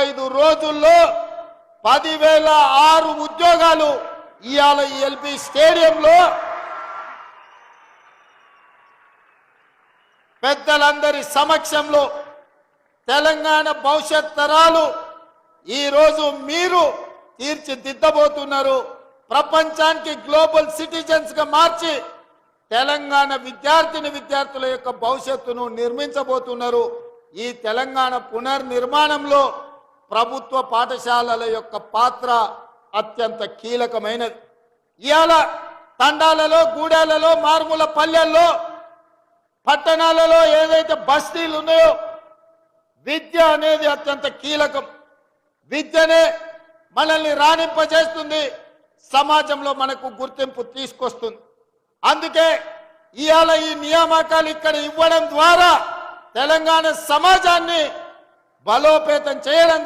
5 రోజుల్లో 10,006 ఉద్యోగాలు ఇవాళ ఎల్బీ స్టేడియంలో పెద్దలందరి సమక్షంలో తెలంగాణ భవిష్యత్ తరాలు ఈ రోజు మీరు తీర్చిదిద్దబోతున్నారు. ప్రపంచానికి గ్లోబల్ సిటిజన్స్ గా మార్చి తెలంగాణ విద్యార్థుల యొక్క భవిష్యత్తును నిర్మించబోతున్నారు. ఈ తెలంగాణ పునర్నిర్మాణంలో ప్రభుత్వ పాఠశాలల యొక్క పాత్ర అత్యంత కీలకమైనది. ఇవాళ తండాలలో, గూడాలలో, మారుమూల పల్లెల్లో, పట్టణాలలో ఏదైతే బస్తీలు ఉన్నాయో విద్య అనేది అత్యంత కీలకం. విద్యనే మనల్ని రాణింపజేస్తుంది, సమాజంలో మనకు గుర్తింపు తీసుకొస్తుంది. అందుకే ఇవాళ ఈ నియామకాలు ఇక్కడ ఇవ్వడం ద్వారా తెలంగాణ సమాజాన్ని బలోపేతం చేయడం